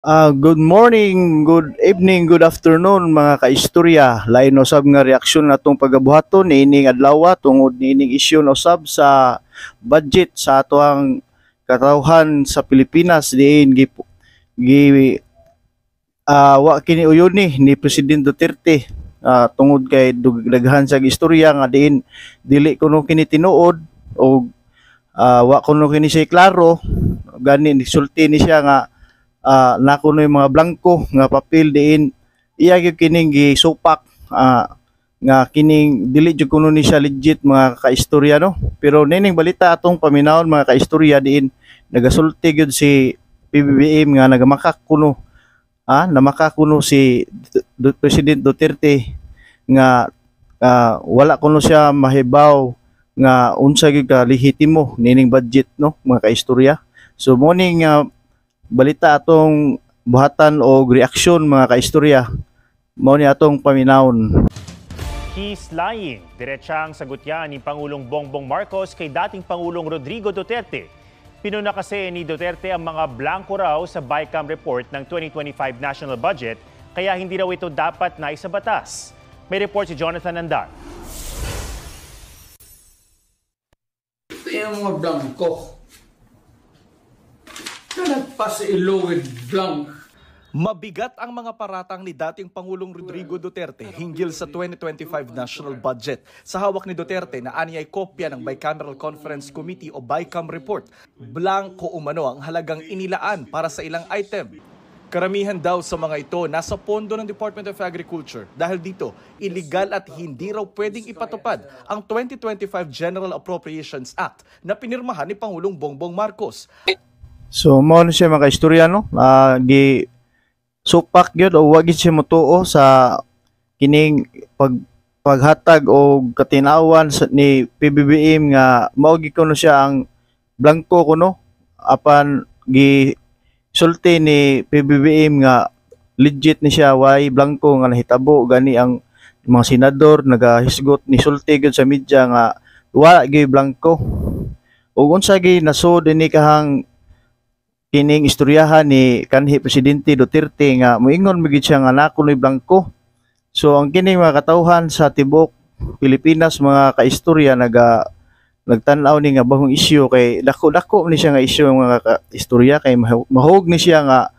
Good morning, good evening, good afternoon mga kaistorya. Lain usab nga reaksyon natong pagabuhaton niining adlaw tungod niining isyu na usab sa budget sa atoang katawhan sa Pilipinas diin wa kini uyoni ni Presidente Duterte tungod kay daghan sa istorya nga diin dili kuno kini tinuod o wa kuno kini siya klaro gani nisulti ni siya nga na kuno yung mga blanco nga papel diin iya gyud kining gisupak nga kining dili jud kuno ni siya legit mga kaistorya no, pero nining balita atong paminawon mga kaistorya diin nagasulti gyud si PBBM nga nagamakak kuno namakak kuno si President Duterte nga wala kuno siya mahibaw nga unsa gyud ka lehitimo nining budget no mga kaistorya. So morning balita atong buhatan o reaksyon mga kaistorya mao ni atong paminawon. He's lying. Diretsang sagot yan ni Pangulong Bongbong Marcos kay dating Pangulong Rodrigo Duterte. Pinuna kasi ni Duterte ang mga blanco raw sa BICAM report ng 2025 national budget kaya hindi raw ito dapat na isabatas. May report si Jonathan Andar. Ito yung mga blanco. Nagpas ilungid blank. Mabigat ang mga paratang ni dating Pangulong Rodrigo Duterte hinggil sa 2025 national budget. Sa hawak ni Duterte na aniyay kopya ng Bicameral Conference Committee o BICAM report, blanco umano ang halagang inilaan para sa ilang item. Karamihan daw sa mga ito nasa pondo ng Department of Agriculture dahil dito illegal at hindi raw pwedeng ipatupad ang 2025 General Appropriations Act na pinirmahan ni Pangulong Bongbong Marcos. So mao ni siya mga kaistorya no, gi supak gyud o wa gyud siya motuo sa kining paghatag o katinawan ni PBBM nga mao gyud kuno siya ang blanco kuno apan gi sulti ni PBBM nga legit ni siya way blanco nga nahitabo gani ang mga senador nagahisgot ni sulti gyud sa media nga wala gyud blanco ug unsa gyud nasud ini kahang kining istoryahan ni kanhi Presidente Duterte nga moingon magid siya nga nakunoy blanco. So ang kining mga katawhan sa tibok Pilipinas mga kaistorya nagtan-aw ni nga bahong isyu kay dako-dako ni siya nga isyu mga kaistorya kay mahog ni siya nga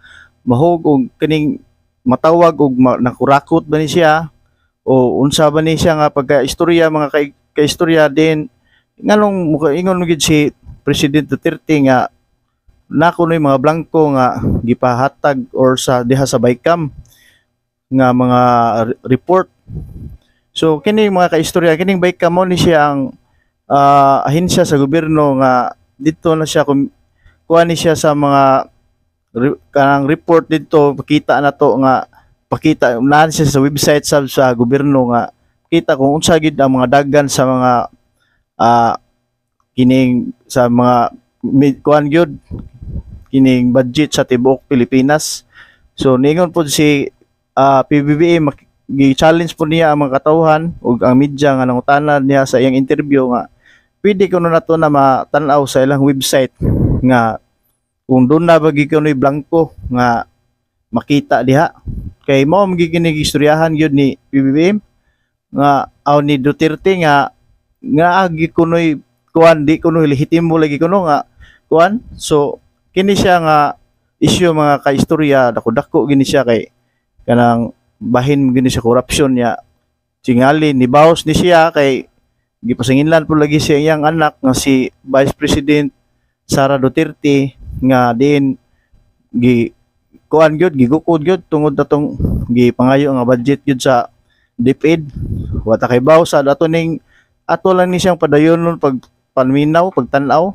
mahog og kining matawag og nakurakot ba ni siya o unsa ba ni siya nga pagka-istorya mga kaistorya din nganong ingon magid si President Duterte nga nakunoy mga blanco nga gipahatag or sa diha sa BICAM nga mga report. So kini mga kaistorya kining BICAM mo ni siya ang ahensya sa gobyerno nga dito na siya kuha ni siya sa mga kanang report dito pakita na to nga pakita na siya sa website sa gobyerno nga kita kung unsa gid ang mga daghan sa mga kining sa mga kuan gyud kining budget sa tibuok Pilipinas. So ningon po si PBBM gi-challenge po niya ang mga katawhan ug ang media nga nangutanan niya sa iyang interview nga pwede kuno nato na matanaw sa ilang website nga kung doon na bagi kunoy blanco nga makita diha kay mao magiginig istoryahan gyud ni PBBM nga aw ni Duterte nga agi kunoy kuan di kuno lehitimo lagi kuno nga kuan. So kini siya nga isyu mga kaistorya dako-dako gini siya kay kanang bahin gini siya korupsyon niya tingali ni bawas ni siya kay gipasinginlan po lagi siya iyang anak nga si Vice President Sara Duterte nga din gi kuan gyud gigukod gyud tungod natong gipangayo nga budget gyud sa DepEd wata kay bawas sa dato ning ato lang ni siyang padayon pag panminaw pagtan-aw.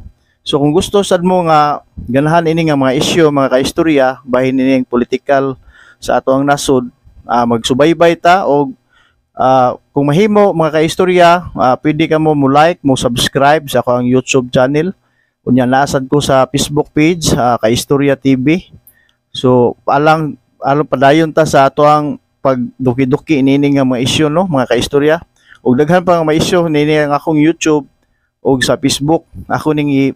So kung gusto sad mo nga ganahan ini nga mga isyu mga kaistorya bahin ini political sa ato ang nasod magsubaybay ta og kung mahimo mga kaistorya pwede ka mo like mo subscribe sa akong YouTube channel unya naasad ko sa Facebook page Kaistorya TV. So alang padayon ta sa ato ang pagduki-duki ini nga mga isyu no mga kaistorya ug daghan pa nga mga isyu nini ang akong YouTube og sa Facebook ako ning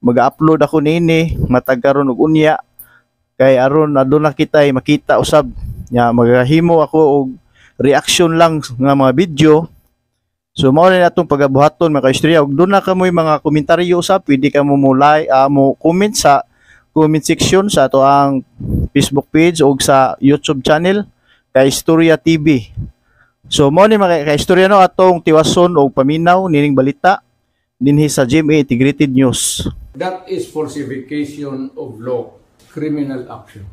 mag-upload ako nini matag karon og unya kay aron aduna kita makita usab nya magahimo ako og reaction lang nga mga video. So mao na atong pagabuhaton mga kaistorya, ug doon na kamoy mga komentaryo usab, pwede ka mo mo comment sa comment section sa ato ang Facebook page o sa YouTube channel Kaistorya TV. So mao ni mga kaistorya no atong tiwason og paminaw nining balita dinhi sa GMA Integrated News. That is falsification of law, criminal action.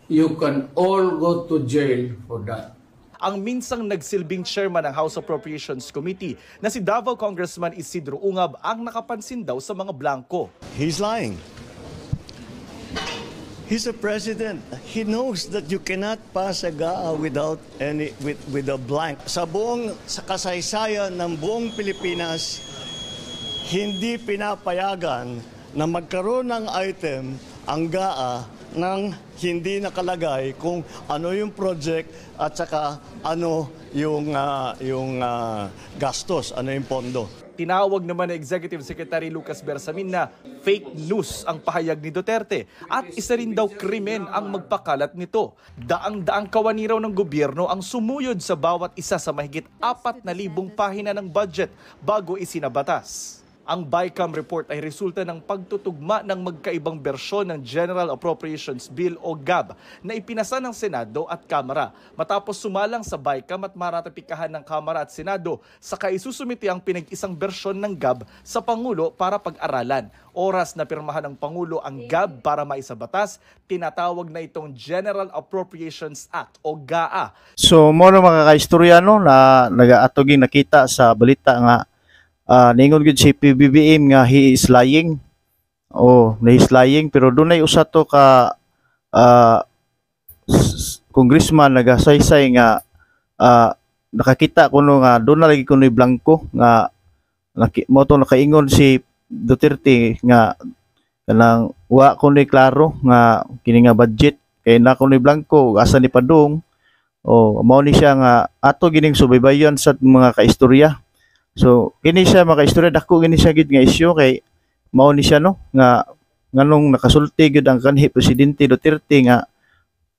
You can all go to jail for that. Ang minsang nagsilbing chairman ng House Appropriations Committee na si Davao Congressman Isidro Ungab ang nakapansin daw sa mga blanco. He's lying. He's a president. He knows that you cannot pass a GAA without with a blank. Sa kasaysayan ng buong Pilipinas, hindi pinapayagan na magkaroon ng item ang GAA nang hindi nakalagay kung ano yung project at saka ano yung gastos, ano yung pondo. Tinawag naman ni Executive Secretary Lucas Bersamin na fake news ang pahayag ni Duterte at isa rin daw krimen ang magpakalat nito. Daang-daang kawani raw ng gobyerno ang sumuyod sa bawat isa sa mahigit 4,000 pahina ng budget bago isinabatas. Ang BICAM report ay resulta ng pagtutugma ng magkaibang bersyon ng General Appropriations Bill o GAB na ipinasa ng Senado at Kamara. Matapos sumalang sa BICAM at maratapikahan ng Kamara at Senado, saka isusumiti ang pinag-isang bersyon ng GAB sa Pangulo para pag-aralan. Oras na pirmahan ng Pangulo ang GAB para maisabatas, tinatawag na itong General Appropriations Act o GAA. So mo mga kaistorya no na nagaatoging nakita sa balita nga ningon gud si PBBM nga he is lying. Na he is lying, pero dunay usa to ka congressman nagasaysay nga nakakita kuno nga doon na lagi kuno blanco nga mo to nakaingon si Duterte nga kanang wa kuno klaro nga kini nga budget kay na kuno blanco asa ni padung. Mao ni siya nga ato gining subaybayan sa mga kaistorya. So kini siya mga kaistorya, dako gini siya gid nga isyu kay mao ni siya no nga nganong nakasulti gid ang kanhi presidente Duterte nga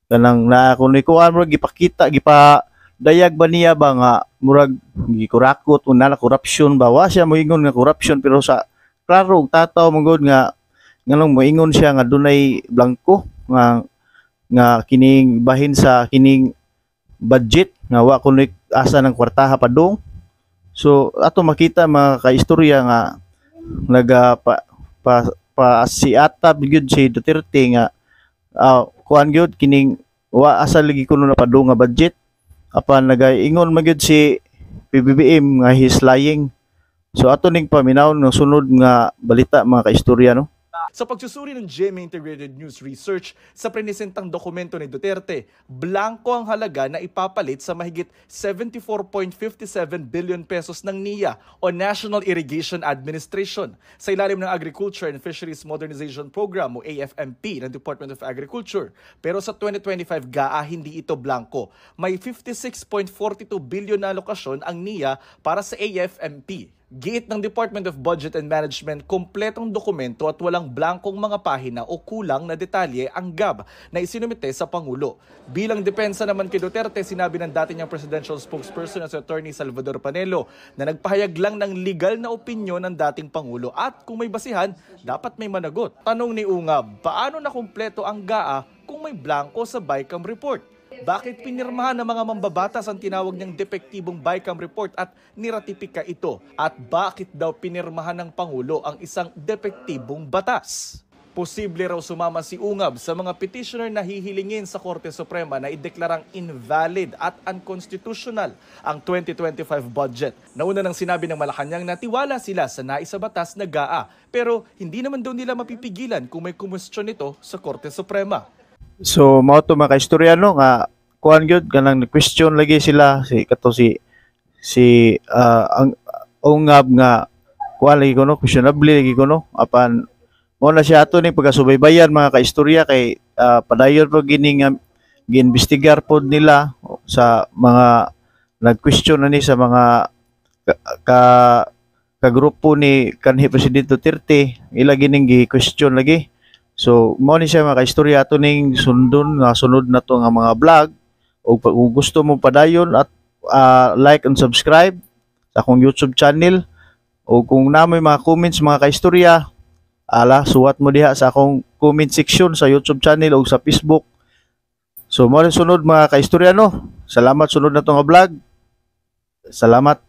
kanang na kuno kuan mo gipakita gipadayag ba niya ba nga murag gikurakot una na corruption ba wa siya moingon nga corruption, pero sa klaro tataw mangod nga nganong moingon siya nga dunay blanco nga kining bahin sa kining budget nga wa kuno asa ng kwartaha padung. So ato makita mga kaistorya nga siatab gyud si Duterte nga kuan gyud kining wa asa lagi kuno na padung nga budget apan nagaingon magyud si PBBM nga he's lying. So ato ning paminawon ng sunod nga balita mga kaistorya no. Sa pagsusuri ng GMA Integrated News Research sa presentang dokumento ni Duterte, blanco ang halaga na ipapalit sa mahigit 74.57 billion pesos ng NIA o National Irrigation Administration sa ilalim ng Agriculture and Fisheries Modernization Program o AFMP ng Department of Agriculture. Pero sa 2025 GAA, hindi ito blanco. May 56.42 billion na alokasyon ang NIA para sa AFMP. Giit ng Department of Budget and Management, kompletong dokumento at walang blankong mga pahina o kulang na detalye ang GAB na isinumite sa Pangulo. Bilang depensa naman kay Duterte, sinabi ng dati niyang presidential spokesperson na si Attorney Salvador Panelo na nagpahayag lang ng legal na opinyon ng dating Pangulo at kung may basihan, dapat may managot. Tanong ni Ungab, paano na kumpleto ang GAA kung may blanko sa BICAM report? Bakit pinirmahan ng mga mambabatas ang tinawag niyang depektibong BICAM report at niratipika ito? At bakit daw pinirmahan ng Pangulo ang isang depektibong batas? Posible raw sumama si Ungab sa mga petitioner na hihilingin sa Korte Suprema na ideklarang invalid at unconstitutional ang 2025 budget. Nauna nang sinabi ng Malacanang na tiwala sila sa naisabatas na GAA, pero hindi naman daw nila mapipigilan kung may kumwestiyon nito sa Korte Suprema. So mao to mga kaistorya no nga kuan gyud kanang question lagi sila si ang Ungab nga kuan lagi kuno questionable lagi kuno apan mo na siya ato ning pagasubaybayan mga kaistorya kay padayon po gini nga giimbestigar pod nila sa mga nag-question na ni sa mga ka grupo ni kanhi Presidente Duterte ila gining gi-question lagi. So mo ni siya mga kaistorya ato ning sundon nga sunod na to nga mga vlog, o kung gusto mo padayon at like and subscribe sa akong YouTube channel, o kung namoy mga comments mga kaistorya, suwat mo diha sa akong comment section sa YouTube channel o sa Facebook. So mo rin sunod mga kaistorya no. Salamat, sunod na to nga vlog. Salamat.